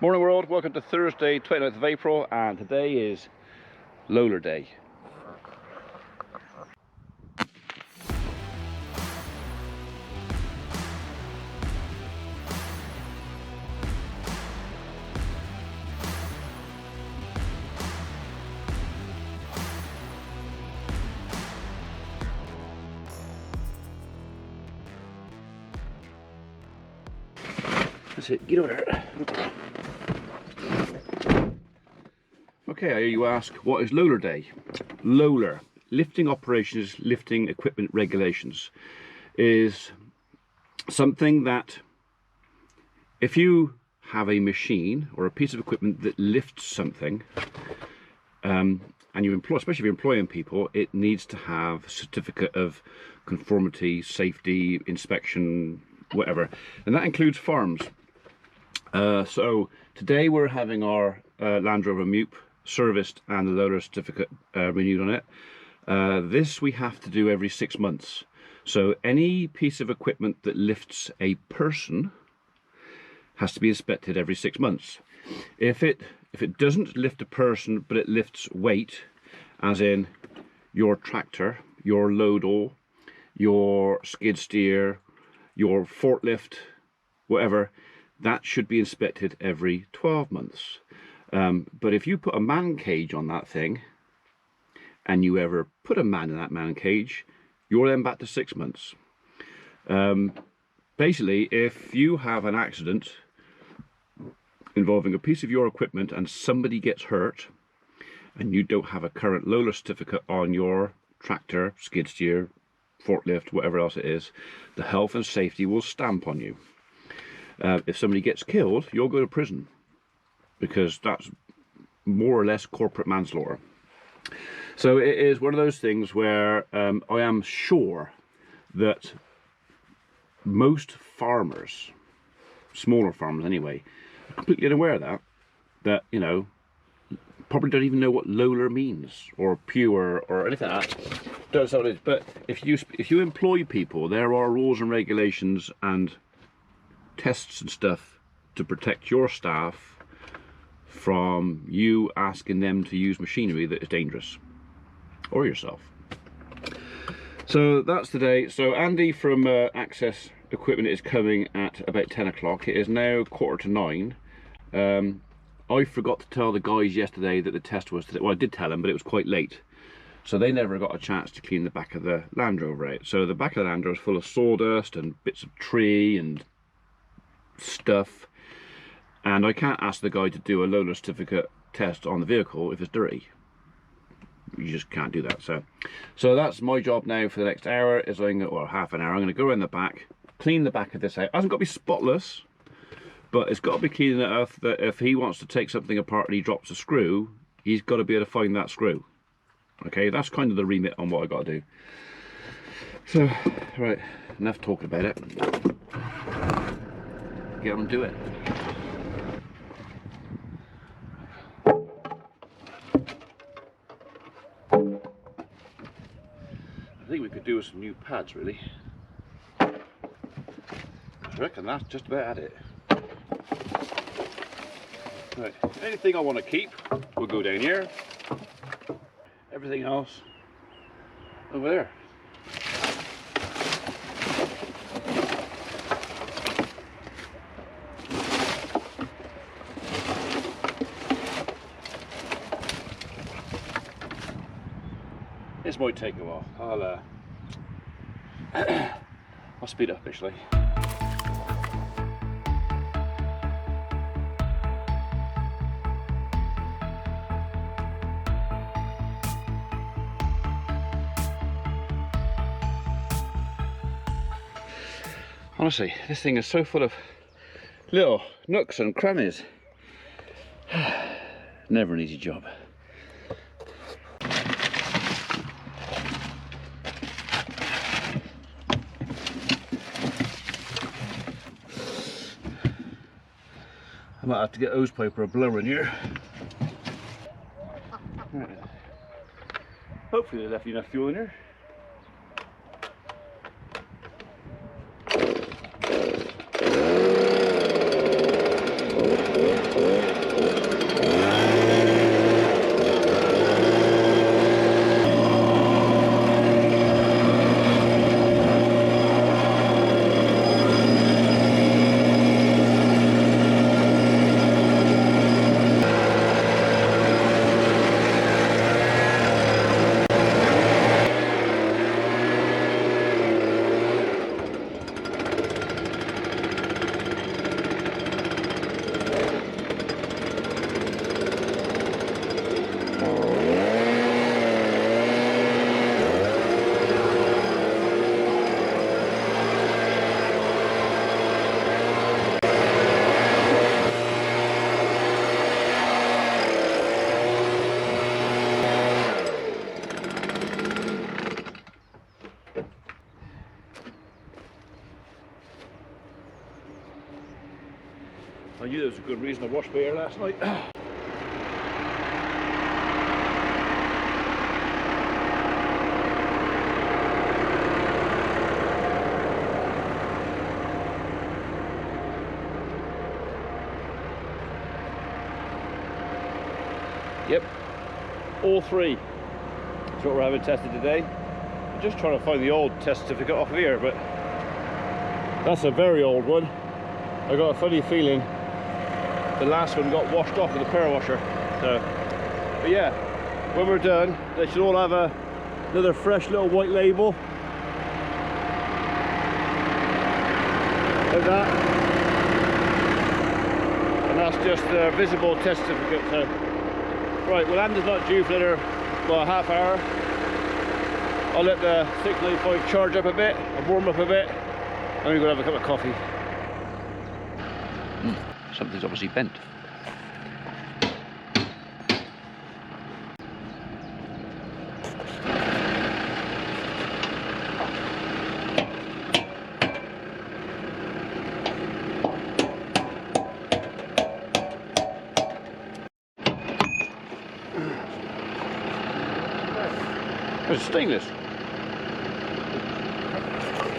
Morning world, welcome to Thursday 29th of April, and today is Loader Day. That's it, get over there. Okay, you ask, what is Loader Day? Loader, lifting operations, lifting equipment regulations, is something that if you have a machine or a piece of equipment that lifts something, and you employ, especially if you're employing people, it needs to have a certificate of conformity, safety, inspection, whatever, and that includes farms. So today we're having our Land Rover Mupe serviced and the loader certificate renewed on it. This we have to do every 6 months. So any piece of equipment that lifts a person has to be inspected every 6 months. If it doesn't lift a person but it lifts weight, as in your tractor, your load-all, your skid steer, your forklift, whatever, that should be inspected every 12 months. But if you put a man cage on that thing, and you ever put a man in that man cage, you're then back to 6 months. Basically, if you have an accident involving a piece of your equipment and somebody gets hurt, and you don't have a current loader certificate on your tractor, skid steer, forklift, whatever else it is, the health and safety will stamp on you. If somebody gets killed, you'll go to prison, because that's more or less corporate manslaughter. So it is one of those things where I am sure that most farmers, smaller farmers anyway, are completely unaware of that, you know, probably don't even know what loader means, or pure, or anything like that. Don't know what it is. But if you employ people, there are rules and regulations and tests and stuff to protect your staff from you asking them to use machinery that is dangerous, or yourself. So that's today. So Andy from Access Equipment is coming at about 10 o'clock. It is now 8:45. I forgot to tell the guys yesterday that the test was today. Well, I did tell them, but it was quite late, so they never got a chance to clean the back of the Land Rover out. So the back of the Land Rover is full of sawdust and bits of tree and stuff, and I can't ask the guy to do a loader certificate test on the vehicle if it's dirty. You just can't do that. So that's my job now for the next hour, is or half an hour. I'm going to go in the back, clean the back of this out. It hasn't got to be spotless, but it's got to be clean enough that if he wants to take something apart and he drops a screw, he's got to be able to find that screw. Okay, that's kind of the remit on what I got to do. So, right, enough talking about it. Get on and do it. I think we could do with some new pads, really. I reckon that's just about it. Right, anything I want to keep will go down here. Everything else over there. This might take a while. I'll speed up actually. Honestly, this thing is so full of little nooks and crannies. Never an easy job. I might have to get hose pipe or a blower in here. Right. Hopefully they left enough fuel in here. a good reason I washed my hair last night. Yep, all three. That's what we're having tested today. I'm just trying to find the old test certificate off of here, but that's a very old one. I got a funny feeling the last one got washed off with a power washer. So, but yeah, when we're done, they should all have another fresh little white label like that, and that's just the visible test certificate. So, right, well, Andy's not due for another, well, a half hour. I'll let the 695 charge up a bit and warm up a bit, and we're going to have a cup of coffee. Something's obviously bent. It's stainless.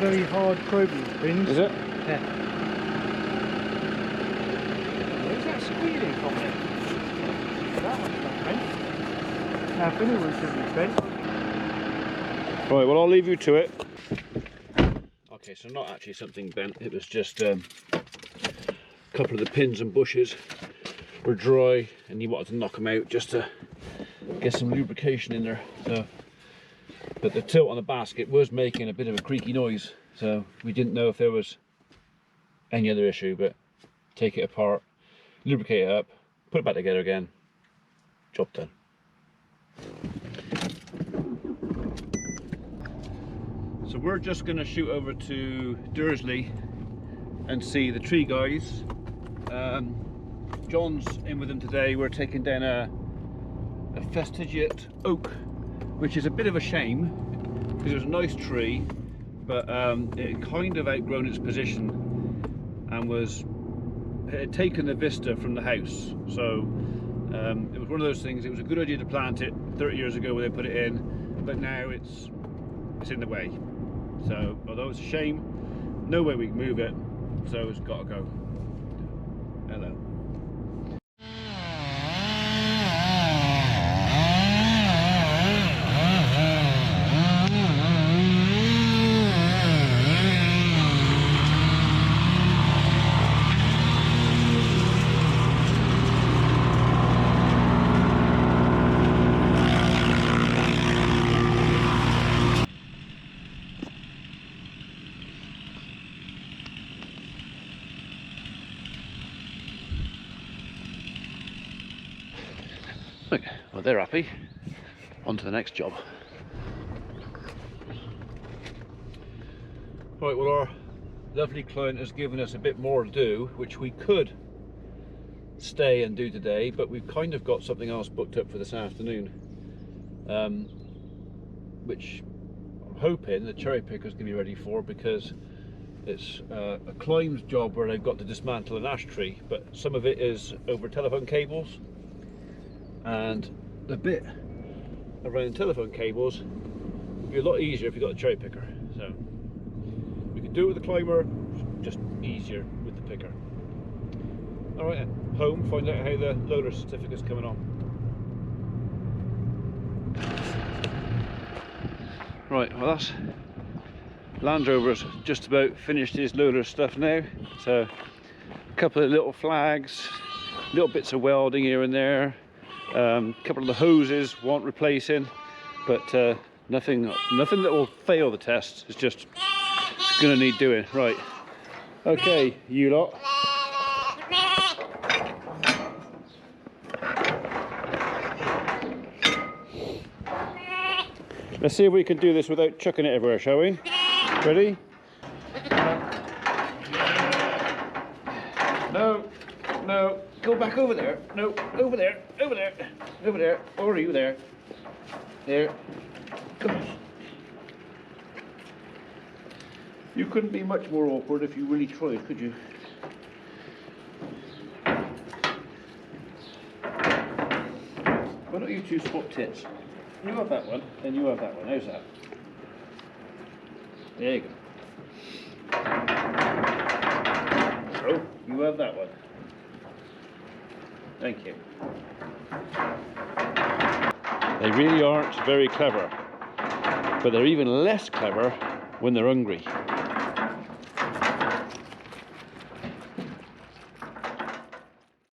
Very hard probing pins. Is it? Yeah. Where's that squealing from then? That one's not bent. Now if anyone's going to be bent. Right, well, I'll leave you to it. Okay, so not actually something bent, it was just a couple of the pins and bushes were dry and he wanted to knock them out just to get some lubrication in there. So, but the tilt on the basket was making a bit of a creaky noise, so we didn't know if there was any other issue. But take it apart, lubricate it up, put it back together again, job done. So we're just going to shoot over to Dursley and see the tree guys. John's in with them today. We're taking down a fastigiate oak, which is a bit of a shame because it was a nice tree, but it had kind of outgrown its position and it had taken the vista from the house. So it was one of those things. It was a good idea to plant it 30 years ago when they put it in, but now it's in the way. So although it's a shame, no way we can move it, so it's got to go. Hello. Okay, well, they're happy. On to the next job. Right, well, our lovely client has given us a bit more to do, which we could stay and do today, but we've kind of got something else booked up for this afternoon, which I'm hoping the cherry pickers can be ready for, because it's a climbs job where they've got to dismantle an ash tree, but some of it is over telephone cables, and the bit around telephone cables would be a lot easier if you got a cherry picker. So we could do it with the climber, just easier with the picker. Alright, home, find out how the loader certificate's coming on. Right, well, that's Land Rover's just about finished his loader stuff now. So a couple of little flags, little bits of welding here and there. A couple of the hoses want replacing, but nothing that will fail the test. It's just gonna need doing. Right, okay, you lot. Let's see if we can do this without chucking it everywhere, shall we? Ready? No, no. Go back over there. No, over there, over there, over there. Or are you there? There. Come on. You couldn't be much more awkward if you really tried, could you? Why don't you two swap tits? You have that one, and you have that one. How's that? There you go. Oh, you have that one. Thank you. They really aren't very clever, but they're even less clever when they're hungry.